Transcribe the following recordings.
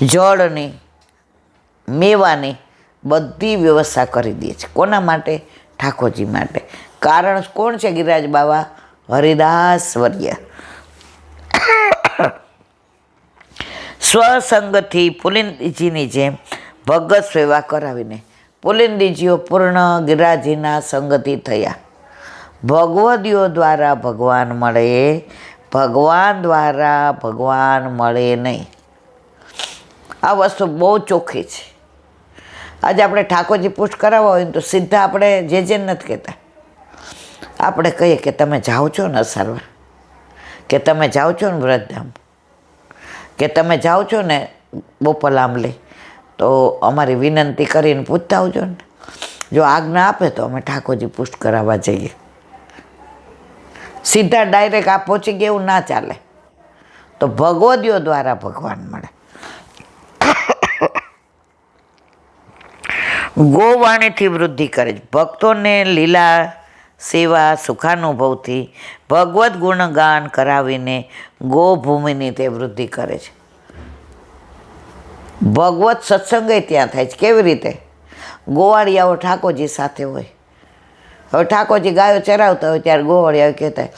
જળની, મેવાની બધી વ્યવસ્થા કરી દે છે. કોના માટે? ઠાકોરજી માટે. કારણ કોણ છે ગિરિરાજ બાવા? હરિદાસ વર્ય. સ્વસંગથી પુલિંદજીની જેમ ભગત સેવા કરાવીને પુલિંદજીઓ પૂર્ણ ગિરિરાજજીના સંગથી થયા. ભગવદીઓ દ્વારા ભગવાન મળે, ભગવાન દ્વારા ભગવાન મળે નહીં. આ વસ્તુ બહુ ચોખ્ખી છે. આજે આપણે ઠાકોરજી પુષ્ટ કરાવવા હોય ને તો સીધા આપણે જે નથી કહેતા. આપણે કહીએ કે તમે જાઓ છો ને અસારવા, કે તમે જાઓ છો ને વ્રતધામ, કે તમે જાઓ છો ને બોપલ આંબલી, તો અમારી વિનંતી કરીને પૂછતા આવજો ને. જો આજ્ઞા આપે તો અમે ઠાકોરજી પુષ્ટ કરાવવા જઈએ. સીધા ડાયરેક્ટ આ પહોંચી ગયા એવું ના ચાલે. તો ભગવદીઓ દ્વારા ભગવાન મળે. ગોવાણીથી વૃદ્ધિ કરે છે. ભક્તોને લીલા સેવા સુખાનુભવથી ભગવદ્ ગુણગાન કરાવીને ગોભૂમિની તે વૃદ્ધિ કરે છે. ભગવત સત્સંગ ત્યાં થાય છે. કેવી રીતે? ગોવાળિયાઓ ઠાકોરજી સાથે હોય. હવે ઠાકોરજી ગાયો ચરાવતા હોય ત્યારે ગોવાળિયાઓ કહેતા,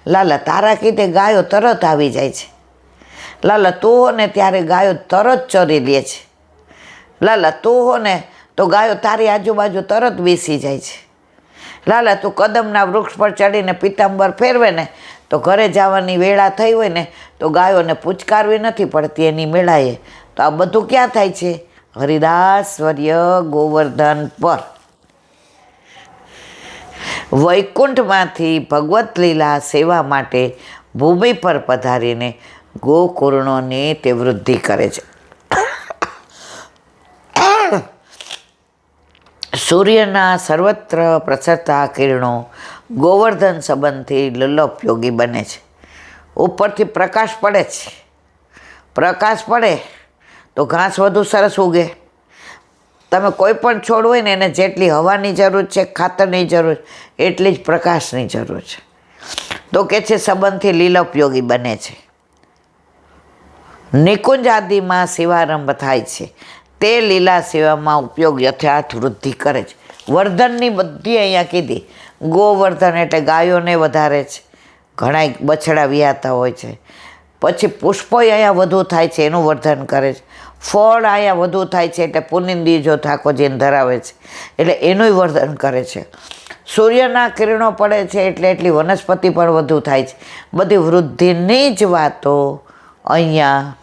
લાલા તારા કીધે ગાયો તરત આવી જાય છે. લાલા તું હો ને ત્યારે ગાયો તરત ચરી લે છે. લાલા તું હો ને તો ગાયો તારી આજુબાજુ તરત બેસી જાય છે. લાલા તું કદમના વૃક્ષ પર ચડીને પિતાંબર ફેરવે ને તો ઘરે જવાની વેળા થઈ હોય ને તો ગાયોને પૂચકારવી નથી પડતી એની મેળાએ. તો આ બધું ક્યાં થાય છે? હરિદાસ વર્ય ગોવર્ધન પર. વૈકુંઠમાંથી ભગવત લીલા સેવા માટે ભૂમિ પર પધારીને ગોકુર્ણોની તે વૃદ્ધિ કરે છે. સૂર્યના સર્વત્ર પ્રસરતા કિરણો ગોવર્ધન સંબંધથી લલોપયોગી બને છે. ઉપરથી પ્રકાશ પડે છે. પ્રકાશ પડે તો ઘાસ વધુ સરસ ઉગે. તમે કોઈ પણ છોડ હોય ને એને જેટલી હવાની જરૂર છે, ખાતરની જરૂર, એટલી જ પ્રકાશની જરૂર છે. તો કે છે સંબંધથી લીલોપયોગી બને છે. નિકુંજ આદિમાં સેવારંભ થાય છે. તે લીલા સેવામાં ઉપયોગ યથાર્થ વૃદ્ધિ કરે છે. વર્ધનની બધી અહીંયા કીધી. ગોવર્ધન એટલે ગાયોને વધારે છે. ઘણા બછડા વિયાતા હોય છે. પછી પુષ્પો અહીંયા વધુ થાય છે એનું વર્ધન કરે છે. ફળ અહીંયા વધુ થાય છે એટલે પુનિંદી જો ઠાકોરજીને ધરાવે છે એટલે એનું વર્ધન કરે છે. સૂર્યના કિરણો પડે છે એટલે એટલી વનસ્પતિ પણ વધુ થાય છે. બધી વૃદ્ધિની જ વાતો અહીંયા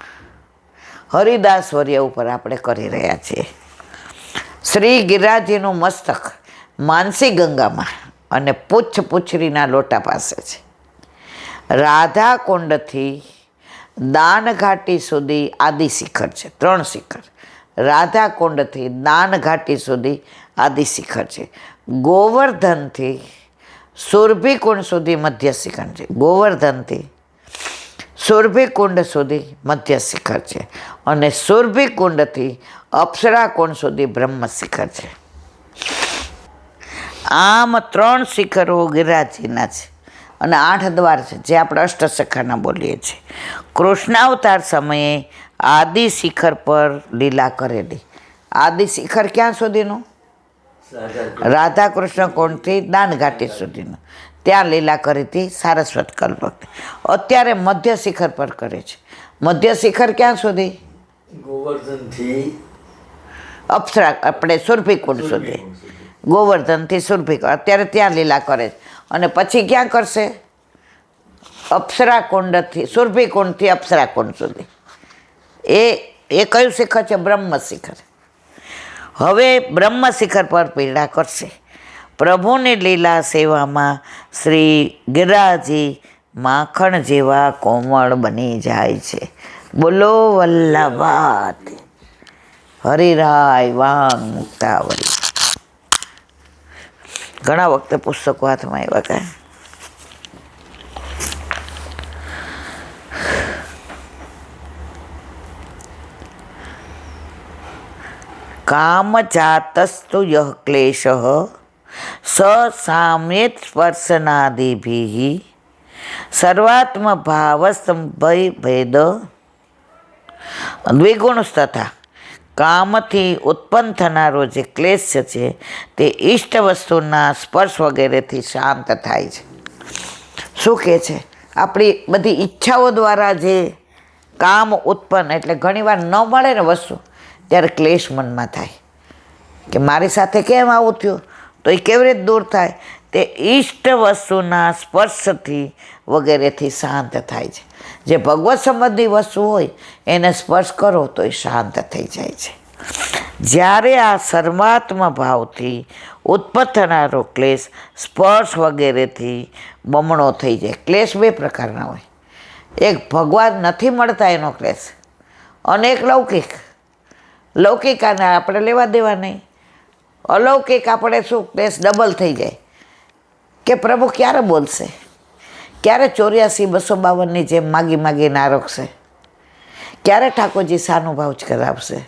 હરિદાસ વર્ય ઉપર આપણે કરી રહ્યા છીએ. શ્રી ગિરિરાજજીનું મસ્તક માનસી ગંગામાં અને પૂછરીના લોટા પાસે છે. રાધા કુંડથી દાનઘાટી સુધી આદિ શિખર છે. 3 શિખર. રાધા કુંડથી દાનઘાટી સુધી આદિ શિખર છે. ગોવર્ધનથી સુરભીકુંડ સુધી મધ્ય શિખર છે. ગોવર્ધનથી સુરભીકુંડ સુધી મધ્ય શિખર છે અને સુરભીકુંડથી અપ્સરાકુંડ સુધી બ્રહ્મ શિખર છે. આમ 3 શિખરો ગિરિરાજજીના છે અને 8 દ્વાર છે જે આપણે અષ્ટશિખરના બોલીએ છીએ. કૃષ્ણાવતાર સમયે આદિ શિખર પર લીલા કરેલી. આદિ શિખર ક્યાં સુધીનું? રાધા કૃષ્ણ કુંડથી દાનઘાટી સુધીનું. ત્યાં લીલા કરી હતી સારસ્વત કલ્પક. અત્યારે મધ્ય શિખર પર કરે છે. મધ્ય શિખર ક્યાં સુધી? ગોવર્ધનથી અપ્સરા આપણે સુરભીકુંડ સુધી. ગોવર્ધનથી સુરભીકુંડ અત્યારે ત્યાં લીલા કરે છે. અને પછી ક્યાં કરશે? અપ્સરાકુંડથી સુરભીકુંડથી અપ્સરાકુંડ સુધી. એ કયું શિખર છે? બ્રહ્મ શિખર. હવે બ્રહ્મ શિખર પર પીડા કરશે. પ્રભુની લીલા સેવામાં શ્રી ગિરિરાજજી માખણ જેવા કોમળ બની જાય છે. બોલો વલ્લભાત હરિરાય વાંગ મુક્તાવલી. ઘણા વખતે પુસ્તકો હાથમાં આવ્યા કાંઈ. કામ જાતસ્તુ યહ ક્લેશ સ સામ્યેત સ્પર્શનાદિભિ સર્વાત્મ ભાવ સંભય ભેદ દ્વિગુણ તથા કામથી ઉત્પન્ન થનારો જે ક્લેશ છે તે ઈષ્ટ વસ્તુના સ્પર્શ વગેરેથી શાંત થાય છે. શું કહે છે? આપણી બધી ઈચ્છાઓ દ્વારા જે કામ ઉત્પન્ન, એટલે ઘણીવાર ન મળે ને વસ્તુ, ત્યારે ક્લેશ મનમાં થાય કે મારી સાથે કેમ આવું થયું, તો એ કેવી રીતે દૂર થાય? તે ઈષ્ટ વસ્તુના સ્પર્શથી વગેરેથી શાંત થાય છે. જે ભગવત સંબંધી વસ્તુ હોય એને સ્પર્શ કરો તો એ શાંત થઈ જાય છે. જ્યારે આ સર્વાત્મ ભાવથી ઉત્પન્ન થનારો ક્લેશ સ્પર્શ વગેરેથી બમણો થઈ જાય. ક્લેશ બે પ્રકારના હોય. એક ભગવાન નથી મળતા એનો ક્લેશ, અને એક લૌકિક. લૌકિક આને આપણે લેવા દેવા નહીં. અલૌકિક આપણે શું ક્લેશ ડબલ થઈ જાય કે પ્રભુ ક્યારે બોલશે, ક્યારે 84,252ની જેમ માગી માગીને આરોગશે, ક્યારે ઠાકોરજી સાનુભાવ જ કરાવશે,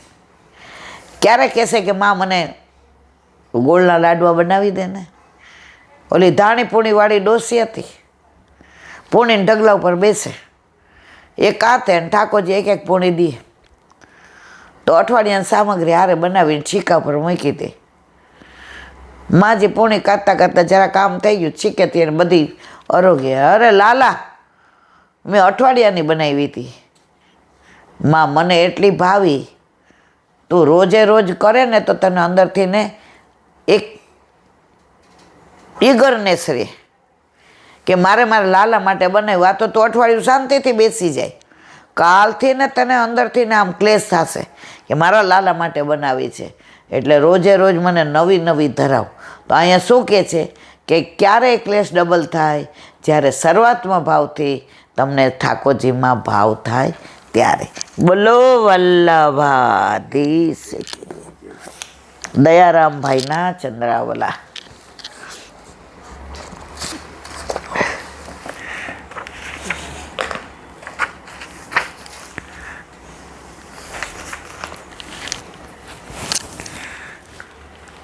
ક્યારે કહેશે કે માં મને ગોળના લાડવા બનાવી દે ને. ઓલી ધાણી પૂણીવાળી ડોસી હતી, પૂણીને ઢગલા ઉપર બેસે, એ કાતે ને ઠાકોરજી એક એક પૂણી દે તો અઠવાડિયાની સામગ્રી હારે બનાવીને છીકા પર મૂકી દે. માજી પૂણી કાઢતા કાઢતા જરા કામ થઈ ગયું, છીકે તેને બધી અરોગે, અરે લાલા મેં અઠવાડિયાની બનાવી હતી, માં મને એટલી ભાવી, તું રોજે રોજ કરે ને તો તને અંદરથી ને એક ઈગરનેસ રહે કે મારે મારા લાલા માટે બનાવ્યું. આ તો તું અઠવાડિયું શાંતિથી બેસી જાય, કાલથી ને તને અંદરથી ને આમ ક્લેશ થશે કે મારા લાલા માટે બનાવી છે, એટલે રોજે રોજ મને નવી નવી ધરાવ. તો અહીંયા શું કહે છે કે ક્યારે ક્લેશ ડબલ થાય? જ્યારે સર્વાત્મ ભાવથી તમને ઠાકોરજીમાં ભાવ થાય ત્યારે. બોલો વલ્લભાધીશ દયારામભાઈના ચંદ્રાવલા.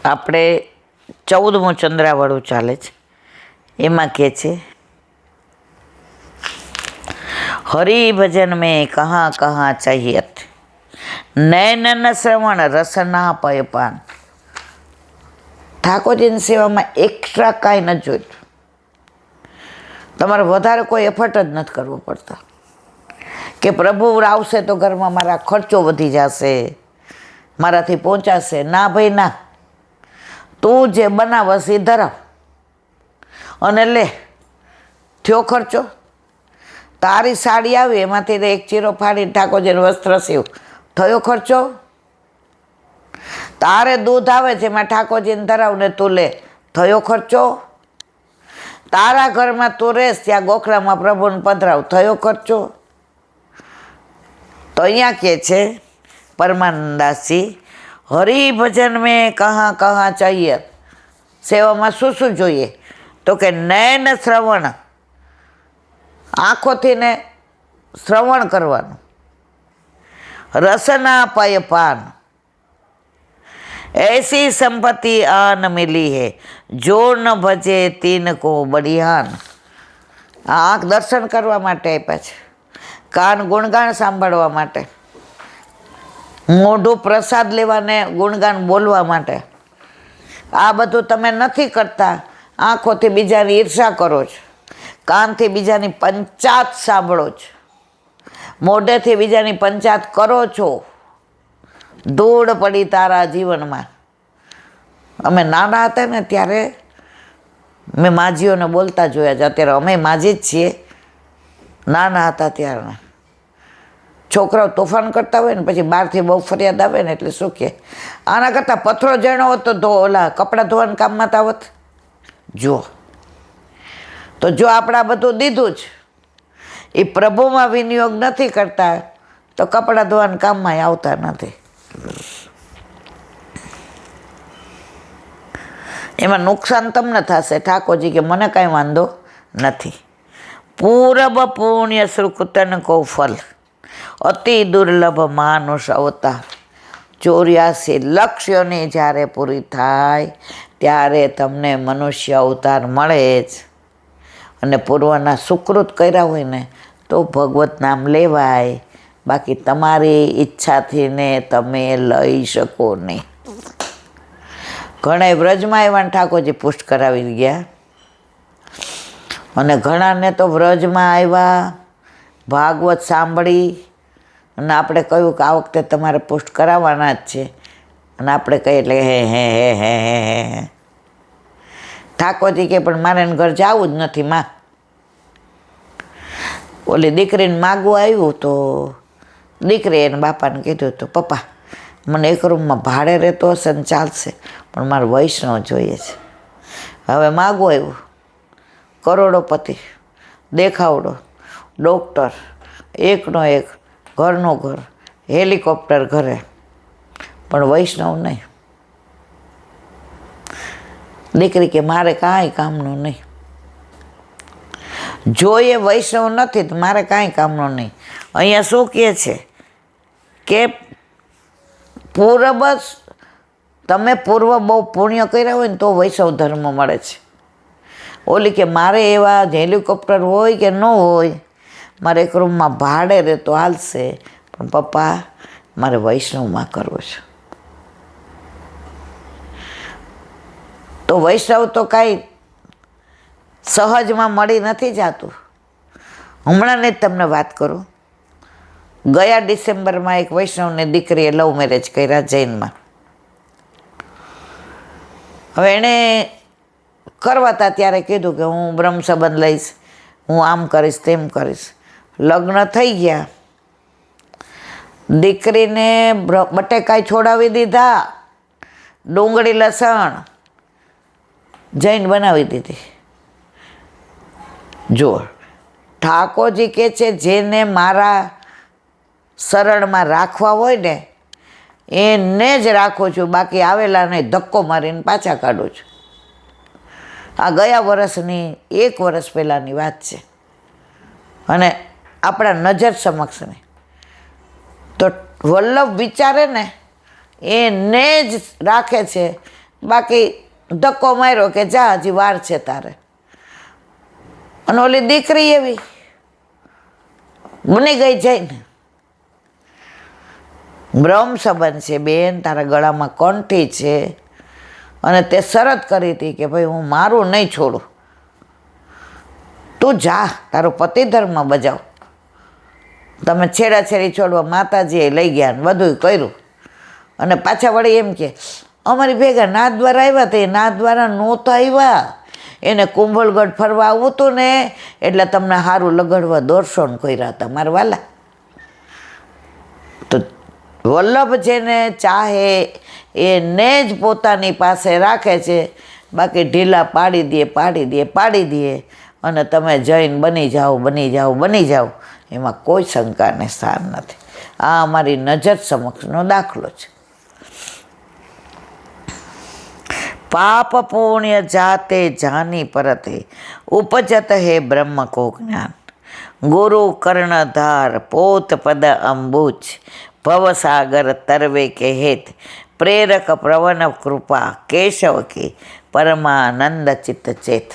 આપણે 14મું ચંદ્રાવળું ચાલે છે, એમાં કહે છે હરિ ભજન મેં કहाँ કहाँ चाहियत નૈનન શ્રવણ રસના પયપાન. ઠાકોરજીની સેવામાં એક્સ્ટ્રા કાંઈ નથી જોઈતું. તમારે વધારે કોઈ એફર્ટ જ નથી કરવો પડતો કે પ્રભુ આવશે તો ઘરમાં મારા ખર્ચો વધી જશે, મારાથી પહોંચાશે. ના ભાઈ ના, તું જે બનાવસ એ ધરાવ અને લે. થયો ખર્ચો? તારી સાડી આવી એમાંથી એક ચીરો ફાડીને ઠાકોરજીનું વસ્ત્ર સીવ, થયો ખર્ચો? તારે દૂધ આવે છે એમાં ઠાકોરજીને ધરાવને તું લે, થયો ખર્ચો? તારા ઘરમાં તું રહેશ ત્યાં ગોખલામાં પ્રભુને પધરાવ, થયો ખર્ચો? તો અહીંયા કહે છે પરમાનંદાસજી હરિભજન મેં કहाँ કहाँ चाहिए. સેવામાં શું શું જોઈએ? તો કે નયન શ્રવણ, આંખોથી ને શ્રવણ કરવાનું. રસના પયપાન, ऐसी संपत्ति आन मिली है जो न भजे तीन को बड़ियान. આંખ દર્શન કરવા માટે આપ્યા છે, કાન ગુણગાન સાંભળવા માટે, મોઢું પ્રસાદ લેવાને ગુણગાન બોલવા માટે. આ બધું તમે નથી કરતા. આંખોથી બીજાની ઈર્ષા કરો છો, કાનથી બીજાની પંચાત સાંભળો છો, મોઢેથી બીજાની પંચાત કરો છો. ધૂળ પડી તારા જીવનમાં. અમે નાના હતા ને ત્યારે મેં માજીઓને બોલતા જોયા છે. અત્યારે અમે માજી જ છીએ. નાના હતા ત્યારના છોકરાઓ તોફાન કરતા હોય ને પછી બહારથી બહુ ફરિયાદ આવે ને એટલે શું કહે, આના કરતાં પથરો જણો હોત તો ઓલા કપડાં ધોવાના કામમાં તો આવત. જો તો જો આપણે આ બધું દીધું જ, એ પ્રભુમાં વિનિયોગ નથી કરતા તો કપડાં ધોવાના કામમાં આવતા નથી. એમાં નુકસાન તમને થશે. ઠાકોરજી કે મને કાંઈ વાંધો નથી. પૂરબ પુણ્ય સુકૃતન કો ફલ અતિ દુર્લભ માનુષ અવતાર. 84 લક્ષ્યોની જ્યારે પૂરી થાય ત્યારે તમને મનુષ્ય અવતાર મળે જ. અને પૂર્વના સુકૃત કર્યા હોય ને તો ભગવત નામ લેવાય, બાકી તમારી ઈચ્છાથી ને તમે લઈ શકો નહીં. ઘણા વ્રજમાં એવા ઠાકોરજી પુષ્ટ કરાવી ગયા, અને ઘણાને તો વ્રજમાં આવ્યા, ભાગવત સાંભળી, અને આપણે કહ્યું કે આ વખતે તમારે પુષ્ટ કરાવવાના જ છે, અને આપણે કહીએ એટલે હે. ઠાકોરજી કે પણ મારે એને ઘર જવું જ નથી માં. ઓલી દીકરીને માગવું આવ્યું તો દીકરીએ એને બાપાને કીધું હતું, પપ્પા મને એક રૂમમાં ભાડે રહેતો હશે ને ચાલશે, પણ મારે વૈષ્ણવ જોઈએ છે. હવે માગવું આવ્યું, કરોડોપતિ, દેખાવડો, ડૉક્ટર, એકનો એક, ઘરનું ઘર, હેલિકોપ્ટર ઘરે, પણ વૈષ્ણવ નહીં. દીકરી કે મારે કાંઈ કામનું નહીં, જોઈએ વૈષ્ણવ નથી તો મારે કાંઈ કામનું નહીં. અહીંયા શું કહે છે કે તમે પૂર્વ બહુ પુણ્ય કર્યા હોય ને તો વૈષ્ણવ ધર્મ મળે છે. ઓલી કે મારે એવા હેલિકોપ્ટર હોય કે ન હોય, મારે એક રૂમમાં ભાડે રહેતો હાલશે, પણ પપ્પા મારે વૈષ્ણવમાં કરવો છે. તો વૈષ્ણવ તો કાંઈ સહજમાં મળી નથી જતું. હમણાંને જ તમને વાત કરું, ગયા ડિસેમ્બરમાં એક વૈષ્ણવની દીકરીએ લવ મેરેજ કર્યા જૈનમાં. હવે એણે કરવા હતા ત્યારે કીધું કે હું બ્રહ્મ સંબંધ લઈશ, હું આમ કરીશ તેમ કરીશ. લગ્ન થઈ ગયા, દીકરીને બટેકાઈ છોડાવી દીધા, ડુંગળી લસણ જૈન બનાવી દીધી. જો ઠાકોરજી કહે છે જેને મારા શરણમાં રાખવા હોય ને એને જ રાખું છું, બાકી આવેલાને ધક્કો મારીને પાછા કાઢું છું. આ ગયા વર્ષની 1 વર્ષ પહેલાંની વાત છે, અને આપણા નજર સમક્ષની. તો વલ્લભ વિચારે ને એને જ રાખે છે, બાકી ધક્કો માર્યો કે જા હજી વાર છે તારે. અને ઓલી દીકરી એવી બની ગઈ જઈને, બ્રહ્મ સંબંધ છે બેન, તારા ગળામાં કંઠી છે, અને તે શરત કરી હતી કે ભાઈ હું મારું નહીં છોડું, તું જા તારો પતિ ધર્મ બજાવ. તમે છેડાછેડી છોડવા માતાજીએ લઈ ગયા ને બધું કર્યું, અને પાછા વળી એમ કે અમારી ભેગા નાથદ્વારા આવ્યા તે નાથદ્વારા નહોતા આવ્યા, એને કુંભલગઢ ફરવા આવવું હતું ને એટલે તમને સારું લગાડવા દોરસો ને કર્યા હતા મારા વાલા. તો વલ્લભ જેને ચાહે એને જ પોતાની પાસે રાખે છે, બાકી ઢીલા પાડી દે, અને તમે જૈન બની જાઓ, એમાં કોઈ શંકાને સ્થાન નથી. આ અમારી નજર સમક્ષનો દાખલો છે. પાપ પુણ્ય જાતે જાની પરતે ઉપજત હે બ્રહ્મ કો જ્ઞાન. ગુરુ કર્ણધાર પોત પદ અંબુજ ભવસાગર તરવે કે હેત પ્રેરક પ્રવન કૃપા કેશવ કે પરમાનંદ ચિત્ત ચેત.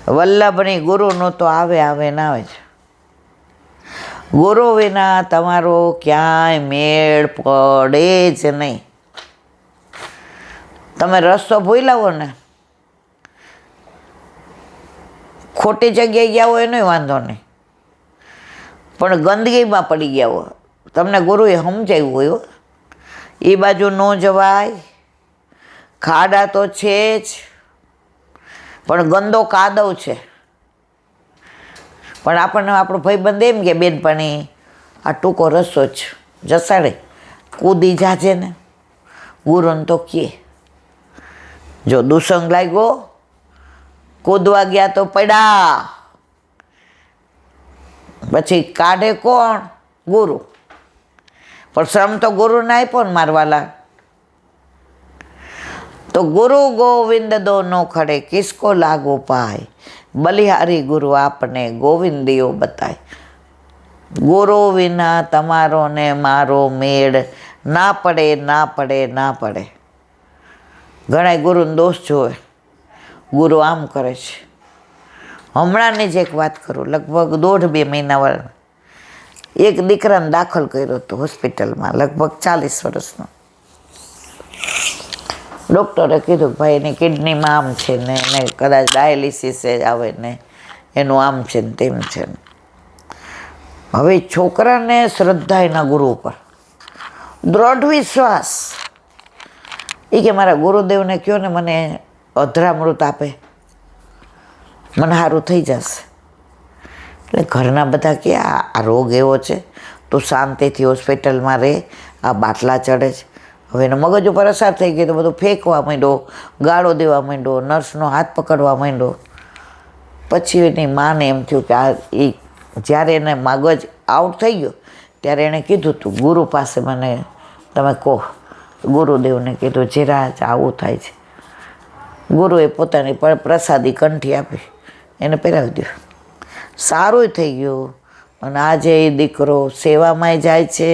વલ્લભની ગુરુનું તો આવે ને આવે છે. ગુરુ વિના તમારો ક્યાંય મેળ પડે જ નહીં. તમે રસ્તો ભૂલ્યા હો ને, ખોટી જગ્યાએ ગયા હોય એનો વાંધો નહીં, પણ ગંદકીમાં પડી ગયા હોય, તમને ગુરુએ સમજાવ્યું હોય એ બાજુ ન જવાય, ખાડા તો છે જ, પણ ગંદો કાદવ છે. પણ આપણને આપણો ભાઈબંધ એમ કે બેનપણી આ ટૂંકો રસ્તો જ જસાડે, કૂદી જાજે ને. ગુરુને તો કહે જો દુસંગ લાગ્યો, કૂદવા ગયા તો પડ્યા, પછી કાઢે કોણ? ગુરુ. પણ શ્રમ તો ગુરુને આપ્યો ને મારવાલા. તો ગુરુ ગોવિંદ દોનો ખડે કિસકો લાગો પાય, બલિહારી ગુરુ આપને ગોવિંદીઓ બતાય. ગુરુ વિના તમારો ને મારો મેળ ના પડે. ઘણા ગુરુને દોષ જોવે, ગુરુ આમ કરે છે. હમણાંની જ એક વાત કરું, લગભગ 1.5-2 મહિના વાળા, એક દીકરાને દાખલ કર્યો હતો હોસ્પિટલમાં, લગભગ 40 વર્ષનો. ડૉક્ટરે કીધું કે ભાઈ એની કિડનીમાં આમ છે ને એને કદાચ ડાયાલિસિસ આવે ને એનું આમ છે ને તેમ છે ને. હવે છોકરાને શ્રદ્ધા એના ગુરુ ઉપર, દ્રઢ વિશ્વાસ. એ કે મારા ગુરુદેવને કહો ને મને અધરામૃત આપે, મને સારું થઈ જશે. એટલે ઘરના બધા કે આ રોગ એવો છે, તું શાંતિથી હોસ્પિટલમાં રહે, આ બાટલા ચડે છે. હવે એનો મગજ ઉપર અસર થઈ ગઈ તો બધું ફેંકવા માંડ્યો, ગાળો દેવા માંડ્યો, નર્સનો હાથ પકડવા માંડ્યો. પછી એની માને એમ થયું કે આ એ જ્યારે એને મગજ આઉટ થઈ ગયો ત્યારે એણે કીધું તું ગુરુ પાસે મને તમે કહો. ગુરુદેવને કીધું જીરાજ આવું થાય છે. ગુરુએ પોતાની પ્રસાદી કંઠી આપી, એને પહેરાવી દીધું. સારું થઈ ગયું. અને આજે એ દીકરો સેવામાંય જાય છે,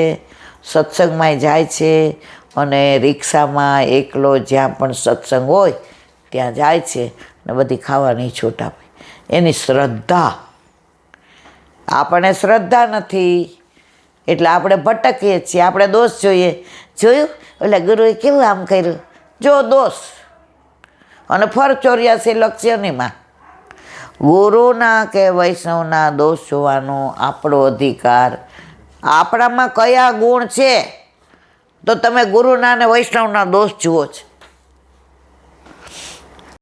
સત્સંગમાંય જાય છે, અને રિક્ષામાં એકલો જ્યાં પણ સત્સંગ હોય ત્યાં જાય છે ને બધી ખાવાની છૂટ આપે. એની શ્રદ્ધા. આપણે શ્રદ્ધા નથી એટલે આપણે ભટકીએ છીએ, આપણે દોષ જોઈએ. જોયું એટલે ગુરુએ કેવું આમ કર્યું, જો દોષ. અને ફર 84 લક્ષ્યનીમાં ગુરુના કે વૈષ્ણવના દોષ જોવાનો આપણો અધિકાર. આપણામાં કયા ગુણ છે તો તમે ગુરુના અને વૈષ્ણવના દોષ જુઓ છો.